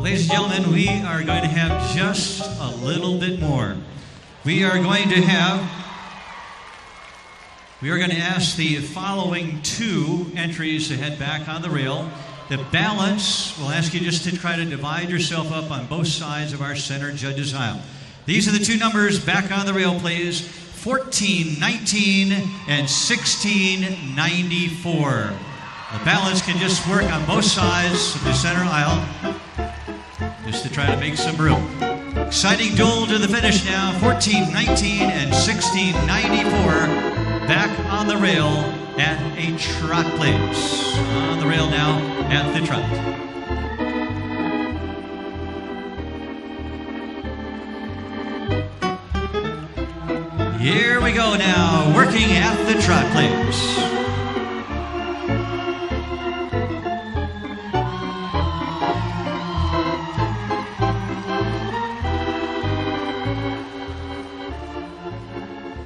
Ladies and gentlemen, we are going to have just a little bit more. We are going to ask the following two entries to head back on the rail. The balance, we'll ask you just to try to divide yourself up on both sides of our center judges aisle. These are the two numbers back on the rail, please. 1419 and 1694. The balance can just work on both sides of the center aisle just to try to make some room. Exciting duel to the finish now. 1419 and 1694 back on the rail at a trot, please. On the rail now at the trot. Here we go now, working at the trot, please.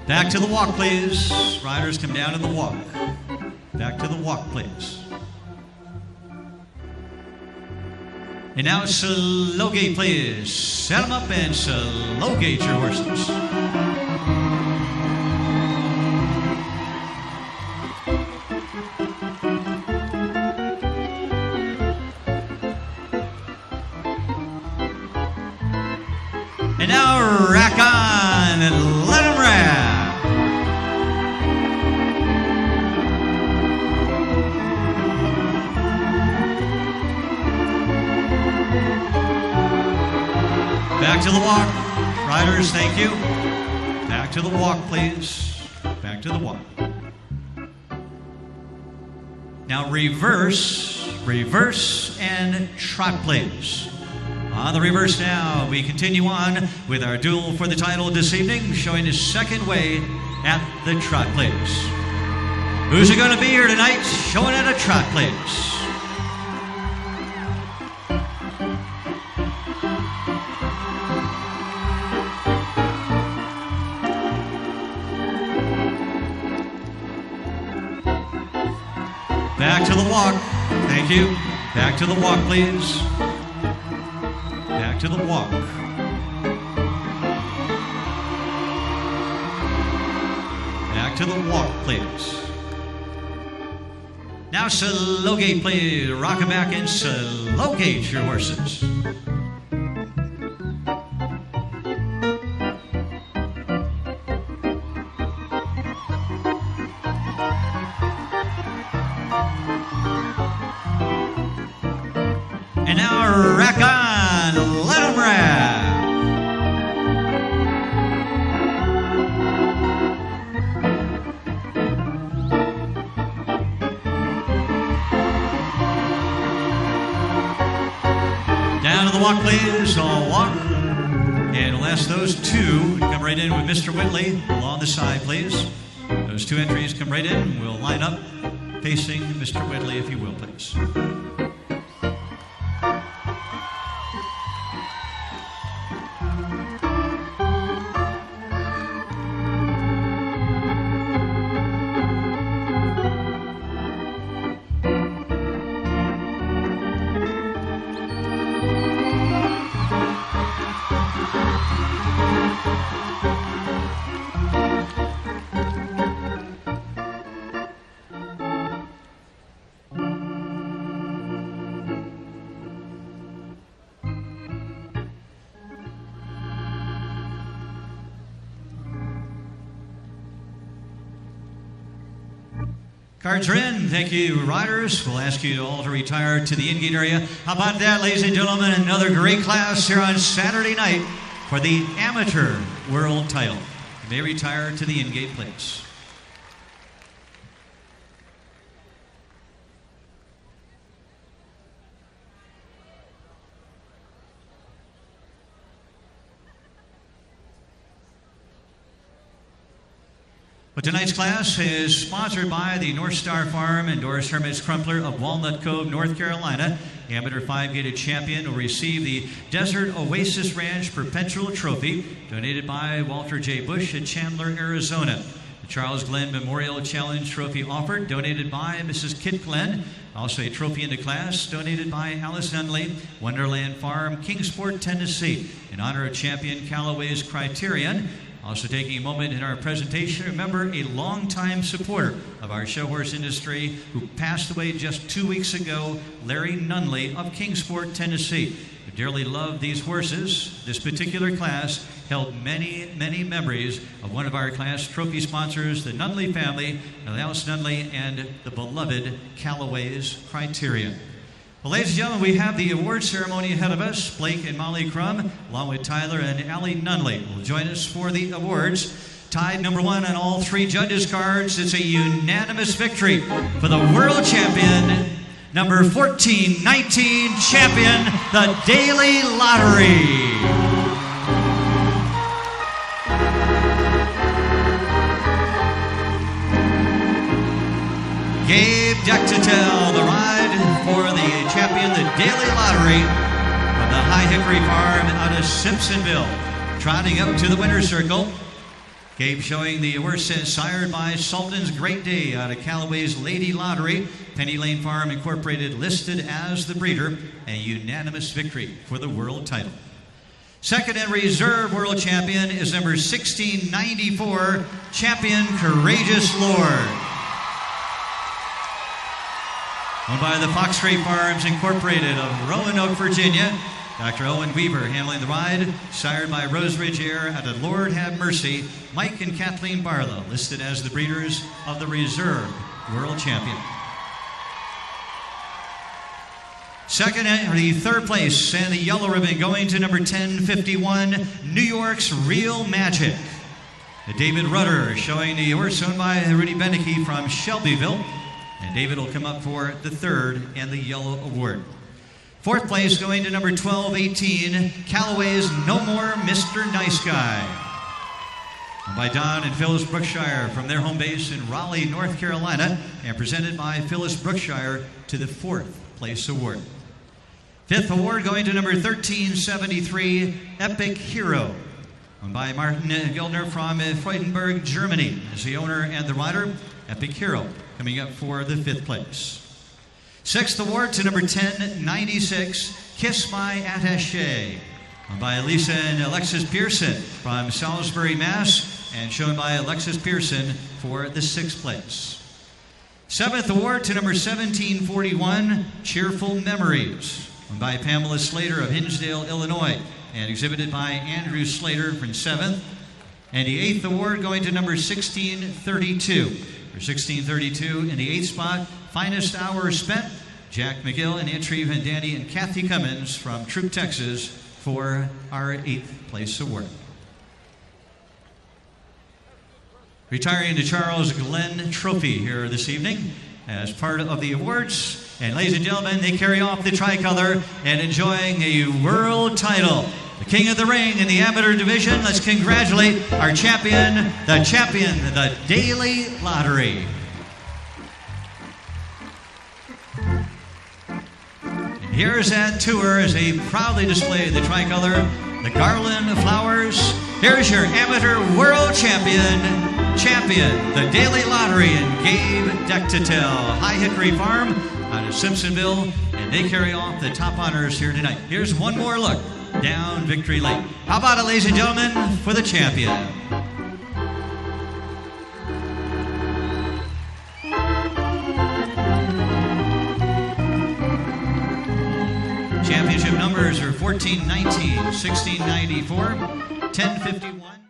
Back to the walk, please. Riders come down to the walk. Back to the walk, please. And now slow gate, please. Set them up and slow gate your horses. And now rack on and let them rack. Back to the walk. Riders, thank you. Back to the walk, please. Back to the walk. Now reverse, and trot, please. On the reverse now, we continue on with our duel for the title this evening, showing his second way at the trot, please. Who's it going to be here tonight, showing at a trot, please? Back to the walk. Thank you. Back to the walk, please. Back to the walk. Back to the walk, please. Now slow gate, please. Rock them back and slow gate your horses. And now rack on, let them rack. Down to the walk, please, all walk. And we'll ask those two to come right in with Mr. Whitley along the side, please. Those two entries come right in. We'll line up facing Mr. Whitley, if you will, please. Cards are in. Thank you, riders. We'll ask you all to retire to the in-gate area. How about that, ladies and gentlemen? Another great class here on Saturday night for the amateur world title. You may retire to the in-gate, please. But tonight's class is sponsored by the North Star Farm and Doris Hermits Crumpler of Walnut Cove, North Carolina. The amateur 5-gated champion will receive the Desert Oasis Ranch Perpetual Trophy, donated by Walter J. Bush in Chandler, Arizona. The Charles Glenn Memorial Challenge Trophy offered, donated by Mrs. Kit Glenn. Also a trophy in the class, donated by Alice Nunley, Wonderland Farm, Kingsport, Tennessee, in honor of champion Callaway's Criterion. Also taking a moment in our presentation, remember a longtime supporter of our show horse industry who passed away just 2 weeks ago, Larry Nunley of Kingsport, Tennessee. Who dearly loved these horses. This particular class held many, many memories of one of our class trophy sponsors, the Nunley family, Alice Nunley, and the beloved Callaway's Criterion. Well, ladies and gentlemen, we have the award ceremony ahead of us. Blake and Molly Crum, along with Tyler and Allie Nunley, will join us for the awards. Tied number one on all three judges' cards. It's a unanimous victory for the world champion, number 1419 champion, the Daily Lottery. Gabe Dectatel, the ride for the champion, the Daily Lottery, from the High Hickory Farm out of Simpsonville. Trotting up to the winner's circle. Gabe showing the horse sired by Sultan's Great Day out of Callaway's Lady Lottery. Penny Lane Farm Incorporated listed as the breeder. A unanimous victory for the world title. Second and reserve world champion is number 1694, champion Courageous Lord. Owned by the Fox Ray Farms Incorporated of Roanoke, Virginia. Dr. Owen Weaver handling the ride, sired by Rose Ridge Air out of Lord Have Mercy. Mike and Kathleen Barlow listed as the breeders of the reserve world champion. Second and the third place and the yellow ribbon going to number 1051, New York's Real Magic. David Rudder showing the horse owned by Rudy Beneke from Shelbyville. And David will come up for the third and the yellow award. Fourth place going to number 1218, Callaway's No More Mr. Nice Guy. And by Don and Phyllis Brookshire from their home base in Raleigh, North Carolina, and presented by Phyllis Brookshire to the fourth place award. Fifth award going to number 1373, Epic Hero. And by Martin Gildner from Freudenberg, Germany, as the owner and the rider. Epic Hero coming up for the fifth place. Sixth award to number 1096, Kiss My Attaché, by Lisa and Alexis Pearson from Salisbury, Mass, and shown by Alexis Pearson for the sixth place. Seventh award to number 1741, Cheerful Memories, by Pamela Slater of Hinsdale, Illinois, and exhibited by Andrew Slater from seventh. And the eighth award going to number 1632. For 1632 in the eighth spot, Finest Hour Spent, Jack McGill and Antry Van Danny and Kathy Cummins from Troop, Texas for our eighth place award. Retiring the Charles Glenn Trophy here this evening as part of the awards. And ladies and gentlemen, they carry off the tricolor and enjoying a world title. The King of the Ring in the amateur division. Let's congratulate our champion, the Daily Lottery. And here's that tour as they proudly display the tricolor, the garland of flowers. Here's your amateur world champion, the Daily Lottery, and Gabe Dectatel, High Hickory Farm out of Simpsonville, and they carry off the top honors here tonight. Here's one more look down victory lane. How about it, ladies and gentlemen, for the champion? Championship numbers are 1419, 1694, 1051.